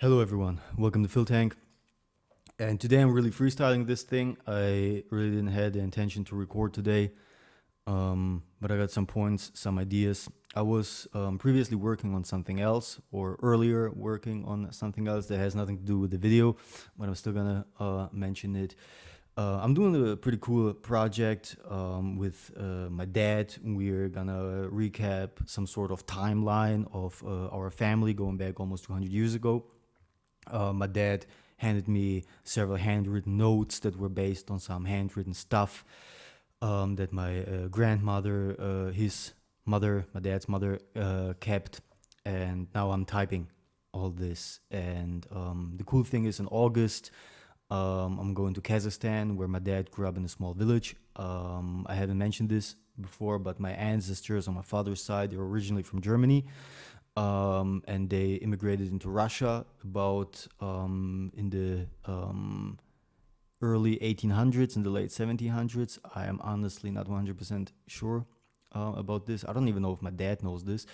Hello everyone, welcome to Fill Tank. And today I'm really freestyling this thing. I really didn't have the intention to record today, but I got some points, some ideas. I was previously working on something else, or earlier working on something else that has nothing to do with the video, but I'm still gonna mention it. I'm doing a pretty cool project with my dad. We're gonna recap some sort of timeline of our family going back almost 200 years ago. My dad handed me several handwritten notes that were based on some handwritten stuff that my grandmother, his mother, my dad's mother, kept. And now I'm typing all this. And the cool thing is, in August, I'm going to Kazakhstan, where my dad grew up in a small village. I haven't mentioned this before, but my ancestors on my father's side, they're originally from Germany. And they immigrated into Russia about in the early 1800s and the late 1700s. I am honestly not 100% sure about this. I don't even know if my dad knows this.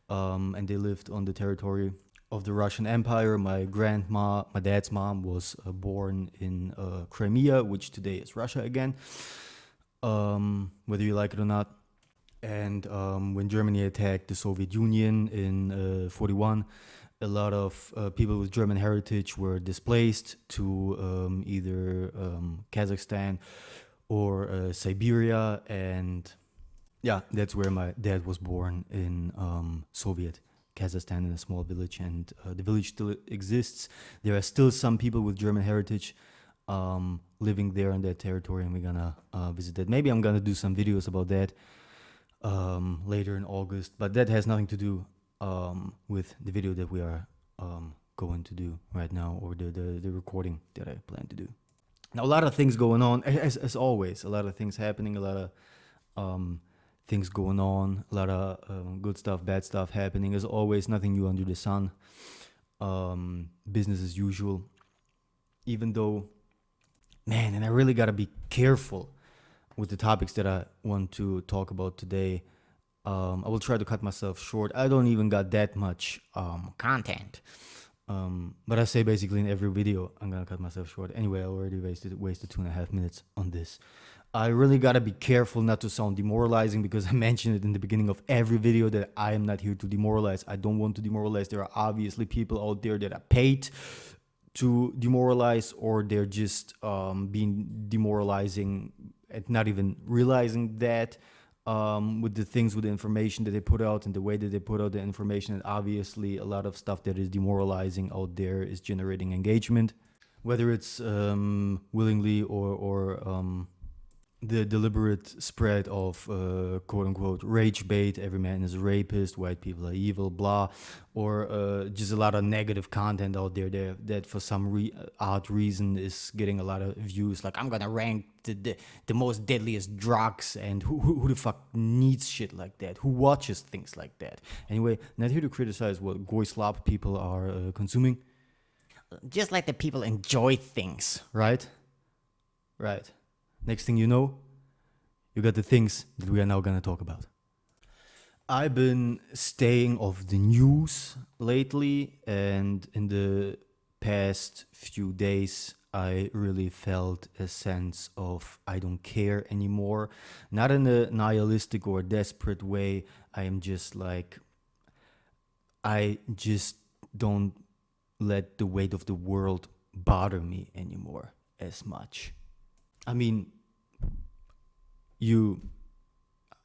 And they lived on the territory of the Russian Empire. My grandma, my dad's mom, was born in Crimea, which today is Russia again, whether you like it or not. And when Germany attacked the Soviet Union in 41, a lot of people with German heritage were displaced to either Kazakhstan or Siberia. And yeah, that's where my dad was born, in Soviet Kazakhstan, in a small village. And the village still exists. There are still some people with German heritage living there in that territory, and we're gonna visit that. Maybe I'm gonna do some videos about that later in August, but that has nothing to do with the video that we are going to do right now, or the recording that I plan to do. Now, a lot of things going on, as always, a lot of things happening, a lot of things going on, a lot of good stuff, bad stuff happening. As always, nothing new under the sun. Business as usual. Even though, man, and I really gotta be careful with the topics that I want to talk about today. I will try to cut myself short. I don't even got that much content. But I say basically in every video, I'm gonna cut myself short. Anyway, I already wasted 2.5 minutes on this. I really gotta be careful not to sound demoralizing, because I mentioned it in the beginning of every video that I am not here to demoralize. I don't want to demoralize. There are obviously people out there that are paid to demoralize, or they're just being demoralizing and not even realizing that, with the things, with the information that they put out and the way that they put out the information. And obviously a lot of stuff that is demoralizing out there is generating engagement, whether it's willingly or the deliberate spread of quote unquote rage bait. Every man is a rapist, white people are evil, blah, or just a lot of negative content out there that for some odd reason is getting a lot of views. Like, I'm gonna rank the most deadliest drugs, and who the fuck needs shit like that? Who watches things like that? Anyway, not here to criticize what goy slop people are consuming. Just like the people enjoy things, right? Right. Next thing you know, you got the things that we are now gonna talk about. I've been staying off the news lately, and in the past few days, I really felt a sense of I don't care anymore. Not in a nihilistic or desperate way. I am just like, I just don't let the weight of the world bother me anymore as much. I mean,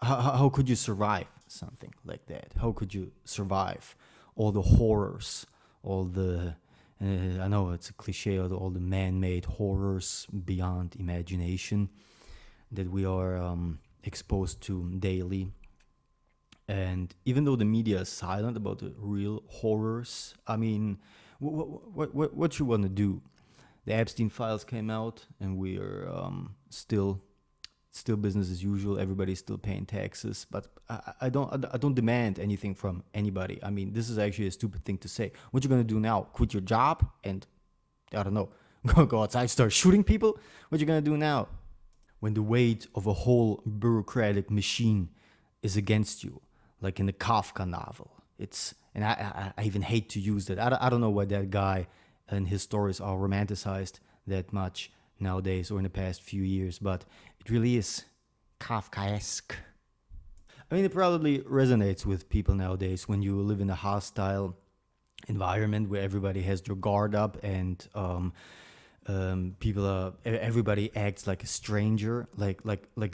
how could you survive something like that? How could you survive all the horrors, all the, I know it's a cliche, all the man-made horrors beyond imagination that we are exposed to daily? And even though the media is silent about the real horrors, I mean, what you want to do? The Epstein files came out, and we are still business as usual. Everybody's still paying taxes, but I don't demand anything from anybody. I mean, this is actually a stupid thing to say. What you gonna do now? Quit your job and, I don't know, go outside, start shooting people? What you gonna do now? When the weight of a whole bureaucratic machine is against you, like in the Kafka novel, It's and I even hate to use that. I don't know why that guy and his stories are romanticized that much nowadays or in the past few years, but it really is Kafkaesque. I mean, it probably resonates with people nowadays when you live in a hostile environment where everybody has their guard up and everybody acts like a stranger, like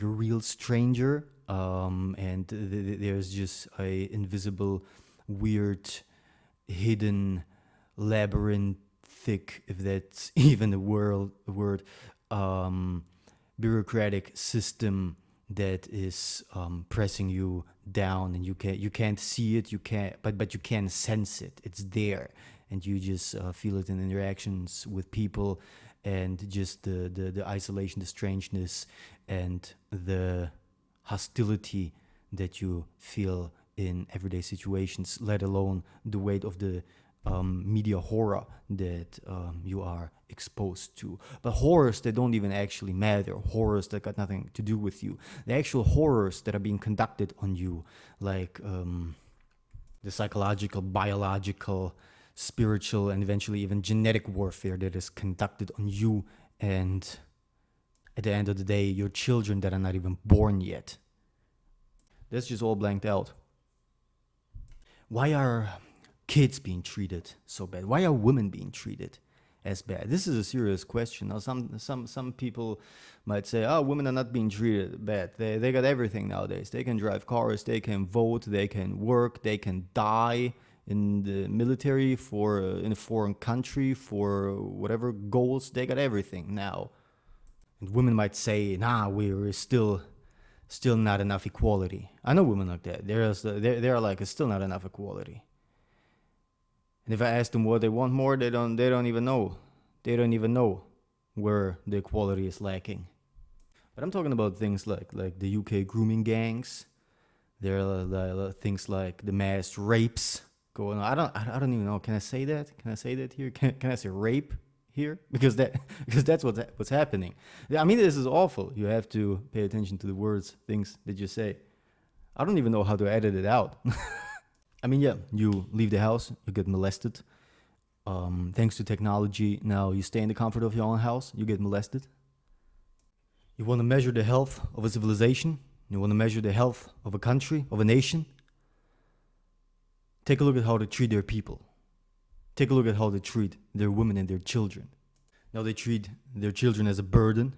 a real stranger, and there's just a invisible, weird, hidden, labyrinthic, if that's even a word, um, bureaucratic system that is pressing you down, and you can't see it, but you can sense it. It's there, and you just feel it in interactions with people, and just the isolation, the strangeness, and the hostility that you feel in everyday situations, let alone the weight of the media horror that you are exposed to. But horrors that don't even actually matter, horrors that got nothing to do with you, the actual horrors that are being conducted on you, like the psychological, biological, spiritual, and eventually even genetic warfare that is conducted on you, and at the end of the day, your children that are not even born yet. That's just all blanked out. Why are kids being treated so bad? Why are women being treated as bad? This is a serious question. Now, some people might say, "Oh, women are not being treated bad. They got everything nowadays. They can drive cars, they can vote, they can work, they can die in the military for in a foreign country for whatever goals. They got everything now." And women might say, "Nah, we're still not enough equality." I know women like that. They're like, "It's still not enough equality." And if I ask them what they want more, they don't even know. They don't even know where the equality is lacking. But I'm talking about things like the UK grooming gangs. There are things like the mass rapes going on. I don't even know. Can I say that? Can I say that here? Can I say rape here? Because that's what's happening. I mean, this is awful. You have to pay attention to the words, things that you say. I don't even know how to edit it out. I mean, yeah, you leave the house, you get molested. Thanks to technology, now you stay in the comfort of your own house, you get molested. You want to measure the health of a civilization, you want to measure the health of a country, of a nation. Take a look at how they treat their people. Take a look at how they treat their women and their children. Now they treat their children as a burden.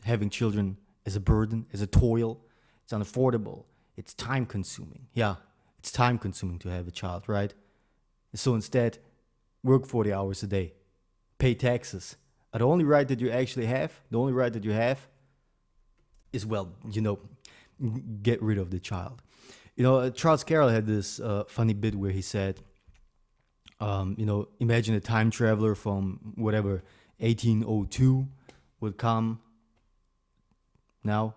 Having children as a burden, as a toil. It's unaffordable. It's time consuming. Yeah, it's time consuming to have a child, right? So instead, work 40 hours a day. Pay taxes. The only right that you have is, well, get rid of the child. Charles Carroll had this funny bit where he said, imagine a time traveler from whatever 1802 would come now,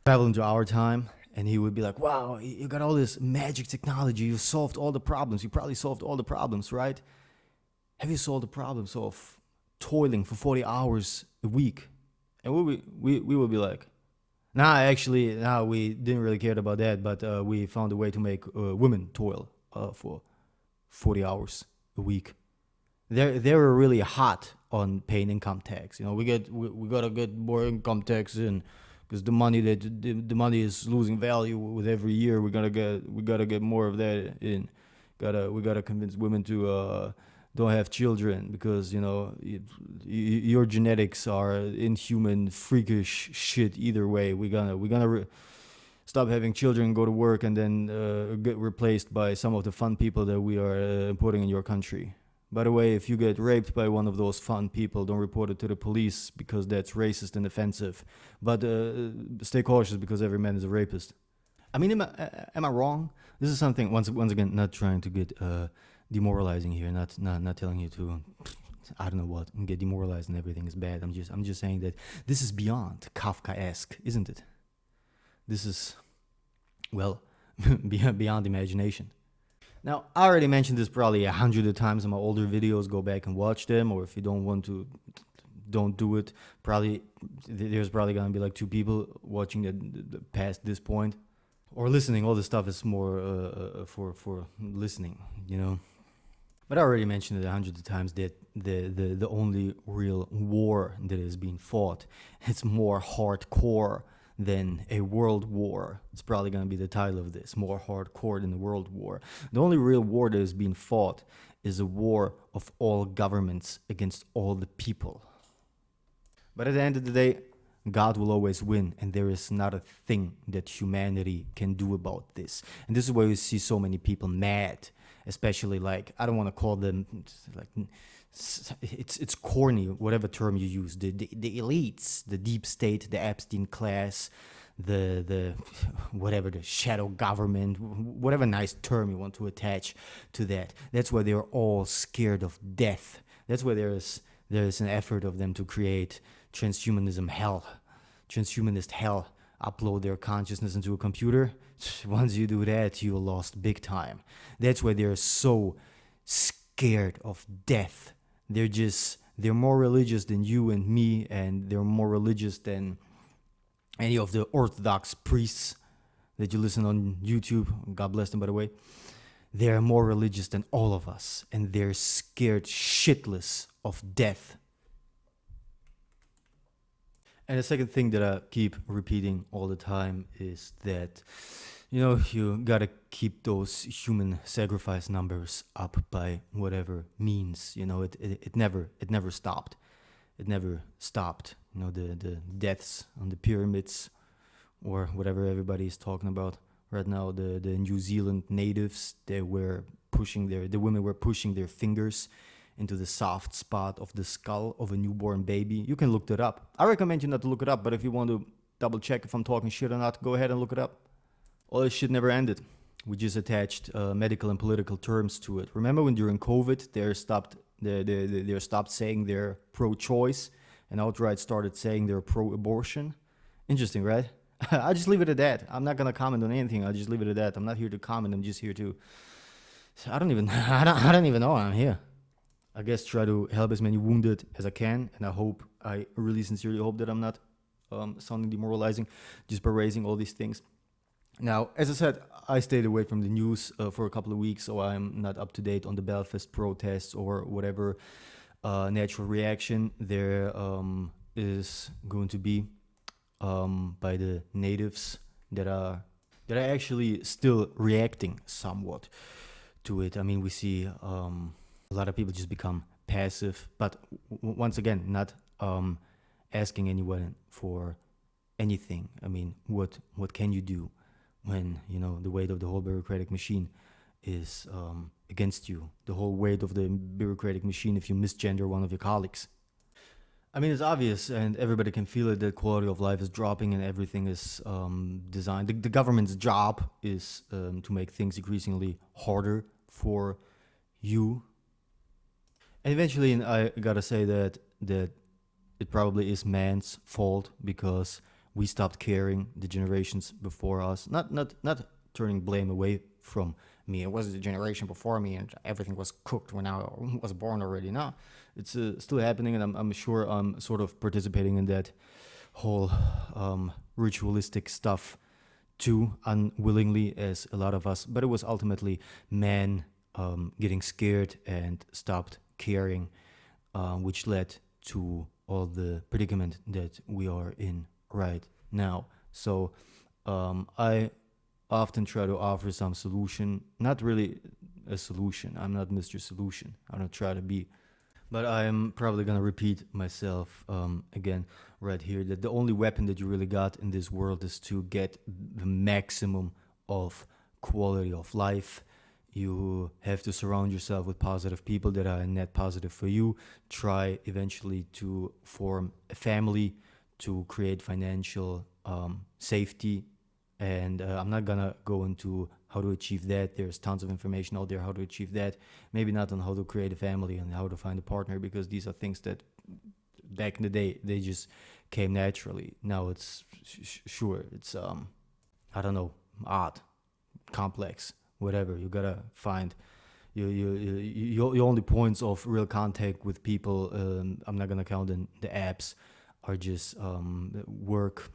travel into our time, and he would be like, "Wow, you got all this magic technology. You solved all the problems. You probably solved all the problems, right? Have you solved the problems of toiling for 40 hours a week?" And we would be like, "Nah, actually, we didn't really care about that, but we found a way to make women toil for 40 hours a week." They were really hot on paying income tax. We gotta get more income tax in, because the money is losing value with every year. We gotta get more of that in. We gotta convince women to don't have children, because your genetics are inhuman, freakish shit. Either way, we're gonna stop having children, go to work, and then get replaced by some of the fun people that we are importing in your country. By the way, if you get raped by one of those fun people, don't report it to the police, because that's racist and offensive. But stay cautious, because every man is a rapist. I mean, am I wrong? This is something, once again, not trying to get demoralizing here, not telling you to, I don't know what, get demoralized and everything is bad. I'm just saying that this is beyond Kafkaesque, isn't it? This is, well, beyond imagination. Now, I already mentioned this probably 100 times in my older videos. Go back and watch them, or if you don't want to, don't do it. There's probably gonna be like 2 people watching that past this point. or listening. All this stuff is more for listening, you know. But I already mentioned it hundreds of times that the only real war that is being fought, it's more hardcore than a world war. It's probably going to be the title of this, more hardcore than a world war. The only real war that is being fought is a war of all governments against all the people. But at the end of the day, God will always win, and there is not a thing that humanity can do about this. And this is why you see so many people mad, especially like, I don't want to call them like, it's corny, whatever term you use. The elites, the deep state, the Epstein class, the whatever, the shadow government, whatever nice term you want to attach to that. That's why they're all scared of death. That's why there's an effort of them to create transhumanism hell, transhumanist hell, upload their consciousness into a computer. Once you do that, you're lost big time. That's why they're so scared of death. They're more religious than you and me, and they're more religious than any of the Orthodox priests that you listen on YouTube. God bless them, by the way. They're more religious than all of us, and they're scared shitless of death. And the second thing that I keep repeating all the time is that, you gotta keep those human sacrifice numbers up by whatever means. It never stopped. It never stopped. The deaths on the pyramids, or whatever everybody is talking about right now. The New Zealand natives, the women were pushing their fingers into the soft spot of the skull of a newborn baby. You can look that up. I recommend you not to look it up, but if you want to double check if I'm talking shit or not, go ahead and look it up. All this shit never ended. We just attached medical and political terms to it. Remember when during COVID they stopped saying they're pro-choice and outright started saying they're pro-abortion? Interesting, right? I just leave it at that. I'm not gonna comment on anything. I'll just leave it at that. I'm not here to comment. I'm just here to. I don't even know why I'm here. I guess try to help as many wounded as I can, and I really sincerely hope that I'm not sounding demoralizing just by raising all these things. Now, as I said, I stayed away from the news for a couple of weeks, so I'm not up to date on the Belfast protests or whatever natural reaction there is going to be by the natives that are actually still reacting somewhat to it. I mean, we see a lot of people just become passive, but once again, not asking anyone for anything. I mean, what can you do when the weight of the whole bureaucratic machine is against you? The whole weight of the bureaucratic machine if you misgender one of your colleagues. I mean, it's obvious, and everybody can feel it, that quality of life is dropping, and everything is designed. The government's job is to make things increasingly harder for you. And eventually, and I gotta say that it probably is man's fault, because we stopped caring, the generations before us. Not turning blame away from me. It was the generation before me, and everything was cooked when I was born already. No, it's still happening, and I'm sure I'm sort of participating in that whole ritualistic stuff too, unwillingly, as a lot of us. But it was ultimately man getting scared and stopped caring, which led to all the predicament that we are in right now. So I often try to offer some solution, not really a solution. I'm not Mr. Solution. I don't try to be, but I'm probably gonna repeat myself again right here, that the only weapon that you really got in this world is to get the maximum of quality of life. You have to surround yourself with positive people that are net positive for you. Try eventually to form a family, to create financial safety. And I'm not gonna go into how to achieve that. There's tons of information out there how to achieve that. Maybe not on how to create a family and how to find a partner, because these are things that back in the day they just came naturally. Now it's sure it's I don't know, odd, complex, whatever. You gotta find your only points of real contact with people. I'm not gonna count in the apps, are just work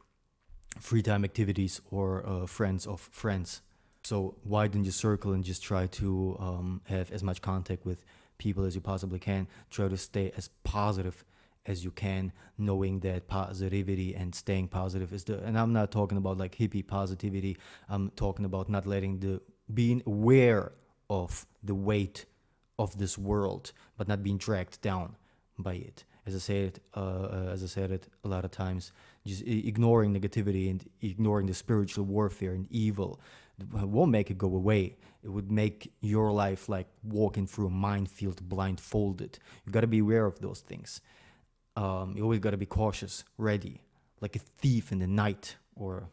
free time activities or friends of friends. So widen your circle and just try to have as much contact with people as you possibly can. Try to stay as positive as you can, knowing that positivity and staying positive is the. And I'm not talking about like hippie positivity. I'm talking about not letting the being aware of the weight of this world, but not being dragged down by it. As I said it a lot of times, just ignoring negativity and ignoring the spiritual warfare and evil won't make it go away. It would make your life like walking through a minefield blindfolded. You got to be aware of those things. You always got to be cautious, ready, like a thief in the night, or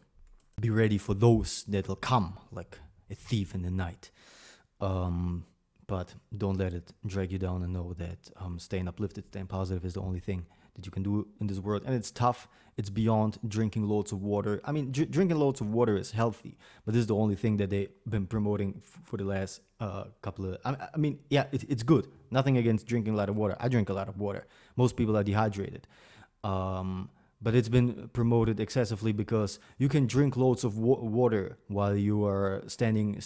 be ready for those that'll come, like a thief in the night. But don't let it drag you down, and know that staying uplifted, staying positive is the only thing that you can do in this world. And it's tough. It's beyond drinking loads of water. I mean, drinking loads of water is healthy, but this is the only thing that they've been promoting for the last couple of. I mean, yeah, it's good. Nothing against drinking a lot of water. I drink a lot of water. Most people are dehydrated. But it's been promoted excessively because you can drink loads of water while you are staying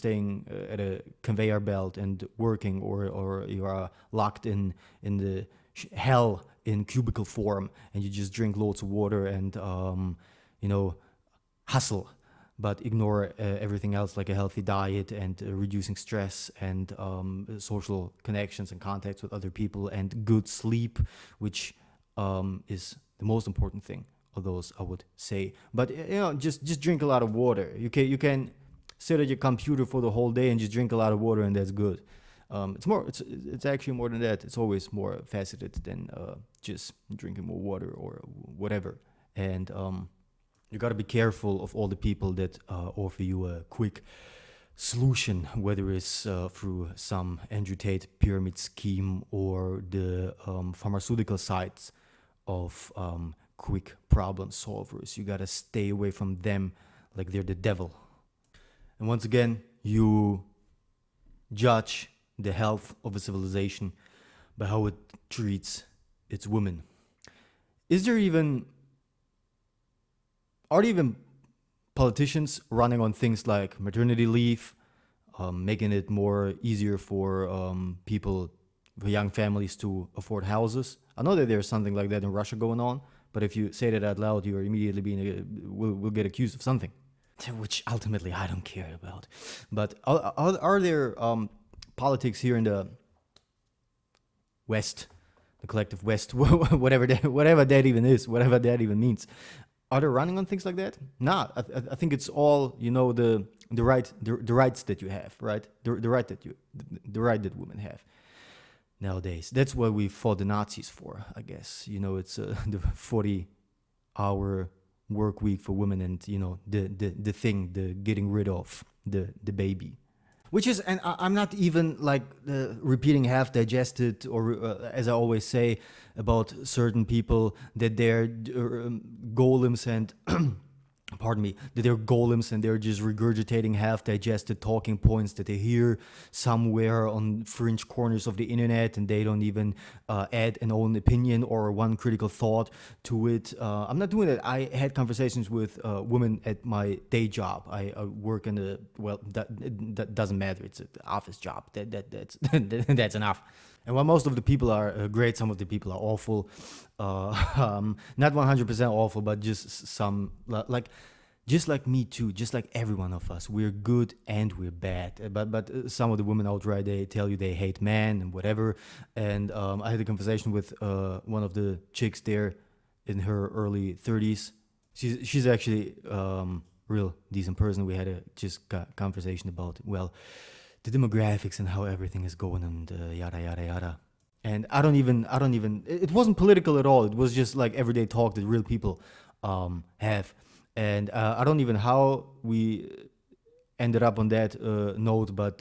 at a conveyor belt and working, or you are locked in the hell in cubicle form, and you just drink loads of water and you know, hustle, but ignore everything else, like a healthy diet and reducing stress and social connections and contacts with other people and good sleep, which is the most important thing of those, I would say. But just drink a lot of water. You can sit at your computer for the whole day and just drink a lot of water, and that's good. It's actually more than that. It's always more faceted than just drinking more water or whatever. And you got to be careful of all the people that offer you a quick solution, whether it's through some Andrew Tate pyramid scheme or the pharmaceutical sites of quick problem solvers. You got to stay away from them like they're the devil. And once again, you judge the health of a civilization by how it treats its women. Is there even Are there even politicians running on things like maternity leave, making it more easier for people, for young families to afford houses? I know that there's something like that in Russia going on, but if you say that out loud, you're immediately will get accused of something, which ultimately I don't care about. But are there politics here in the West, the collective West, whatever that even is, whatever that even means? Are they running on things like that? Nah, I think it's all, the rights that you have, right? The right that women have nowadays. That's what we fought the Nazis for, I guess. It's the 40-hour work week for women, and the getting rid of the baby. Which is, and I'm not even like repeating half digested, or as I always say about certain people, that they're golems and pardon me, that they're golems and they're just regurgitating half digested talking points that they hear somewhere on fringe corners of the internet, and they don't even add an own opinion or one critical thought to it. I'm not doing that. I had conversations with women at my day job. I work in that doesn't matter. It's an office job. That's that's enough. And while most of the people are great, some of the people are awful. Not 100% awful, but just some, just like me too, just like every one of us. We're good and we're bad. But some of the women outright, they tell you they hate men and whatever. And I had a conversation with one of the chicks there in her early 30s. She's actually real decent person. We had a just conversation about, well, the demographics and how everything is going, and yada yada yada. And I don't even. It wasn't political at all. It was just like everyday talk that real people have. And I don't even how we ended up on that note, but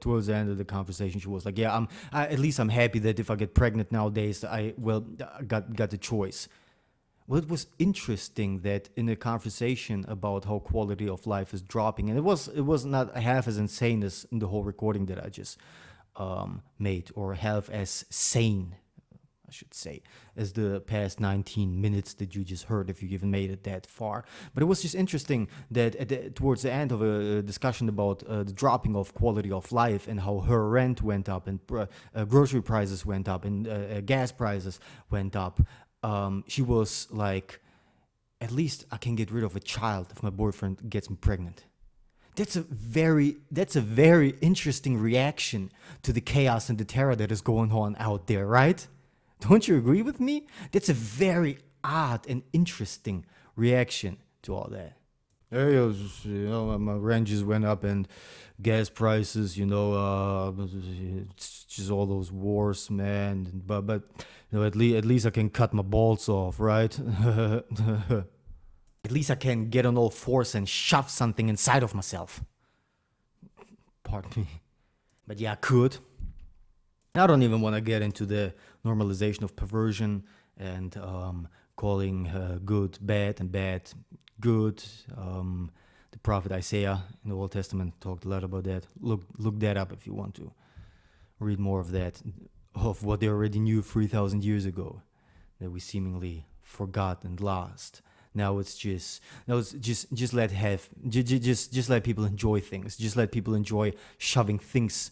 towards the end of the conversation, she was like, "Yeah, at least I'm happy that if I get pregnant nowadays, I got the choice." Well, it was interesting that in a conversation about how quality of life is dropping, and it was not half as insane as in the whole recording that I just made, or half as sane. I should say, as the past 19 minutes that you just heard, if you even made it that far. But it was just interesting that towards the end of a discussion about the dropping of quality of life and how her rent went up and grocery prices went up and gas prices went up, she was like, at least I can get rid of a child if my boyfriend gets me pregnant. That's a very interesting reaction to the chaos and the terror that is going on out there, right? Don't you agree with me? That's a very odd and interesting reaction to all that. Hey, my rent just went up and gas prices, it's just all those wars, man. But at least I can cut my balls off, right? At least I can get on all fours and shove something inside of myself. Pardon me. But yeah, I could. I don't even want to get into the normalization of perversion and calling good bad and bad good. The prophet Isaiah in the Old Testament talked a lot about that. Look that up if you want to read more of that, of what they already knew 3,000 years ago, that we seemingly forgot and lost. Now it's just let people enjoy things. Just let people enjoy shoving things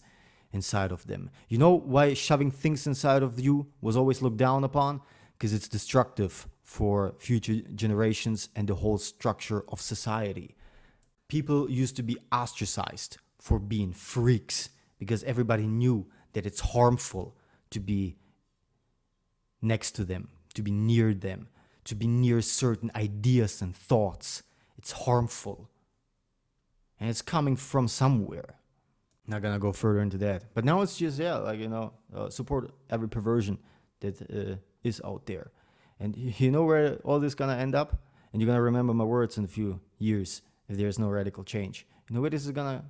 inside of them. You know why shoving things inside of you was always looked down upon? Because it's destructive for future generations and the whole structure of society. People used to be ostracized for being freaks because everybody knew that it's harmful to be next to them, to be near them, to be near certain ideas and thoughts. It's harmful. And it's coming from somewhere. Not gonna go further into that. But now it's just, support every perversion that is out there. And you know where all this gonna end up? And you're gonna remember my words in a few years if there's no radical change. You know where this is gonna,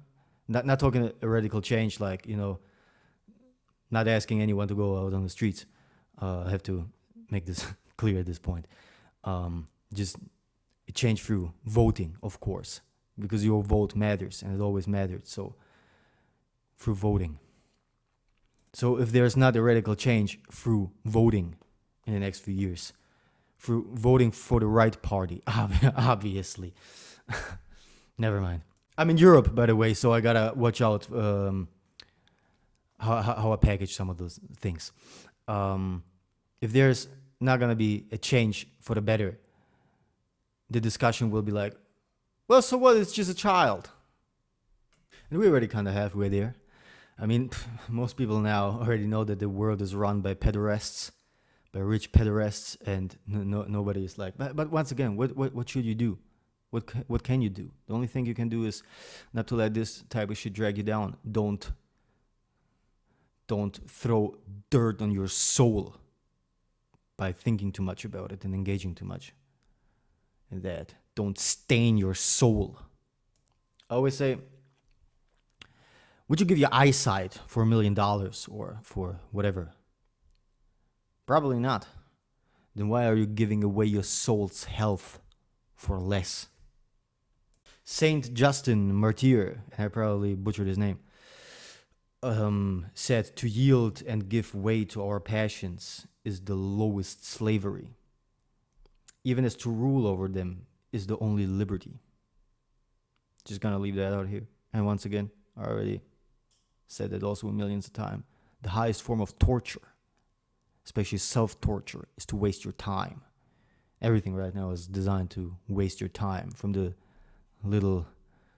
not talking a radical change like, not asking anyone to go out on the streets. I have to make this clear at this point. Just a change through voting, of course, because your vote matters and it always mattered. So through voting. So if there's not a radical change through voting in the next few years, through voting for the right party, obviously. Never mind. I'm in Europe, by the way, so I gotta watch out how I package some of those things. If there's not gonna be a change for the better, the discussion will be like, well, so what? It's just a child. And we're already kind of halfway there. I mean, most people now already know that the world is run by pederasts, by rich pederasts, and nobody is like. But once again, what should you do? What can you do? The only thing you can do is not to let this type of shit drag you down. Don't throw dirt on your soul by thinking too much about it and engaging too much in that. Don't stain your soul. I always say, would you give your eyesight for $1 million or for whatever? Probably not. Then why are you giving away your soul's health for less? Saint Justin Martyr, I probably butchered his name, said to yield and give way to our passions is the lowest slavery, even as to rule over them is the only liberty. Just gonna leave that out here. And once again, I already said that also millions of times. The highest form of torture, especially self-torture, is to waste your time. Everything right now is designed to waste your time, from the little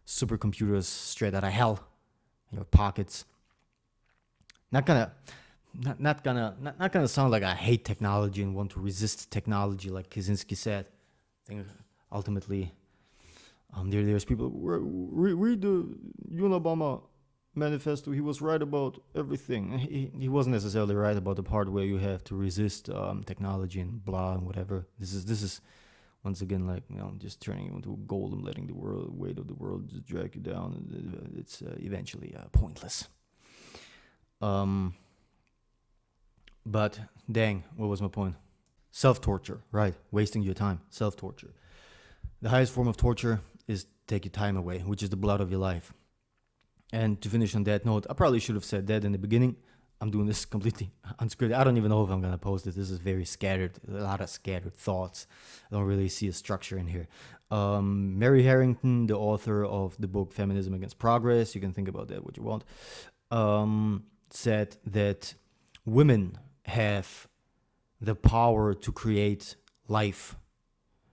supercomputers straight out of hell in your pockets. Not gonna sound like I hate technology and want to resist technology, like Kaczynski said. I think ultimately, there's people read the Unabomber manifesto. He was right about everything. He wasn't necessarily right about the part where you have to resist technology and blah and whatever. This is once again like, just turning you into a gold and letting the weight of the world just drag you down. It's eventually pointless. But dang, what was my point? Self-torture, right? Wasting your time. Self-torture. The highest form of torture is take your time away, which is the blood of your life. And to finish on that note, I probably should have said that in the beginning. I'm doing this completely unscripted. I don't even know if I'm gonna post this. This is very scattered, a lot of scattered thoughts. I don't really see a structure in here. Mary Harrington, the author of the book Feminism Against Progress, you can think about that what you want, said that women have the power to create life,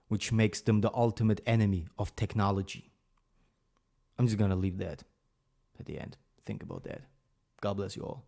which makes them the ultimate enemy of technology. I'm just gonna leave that at the end. Think about that. God bless you all.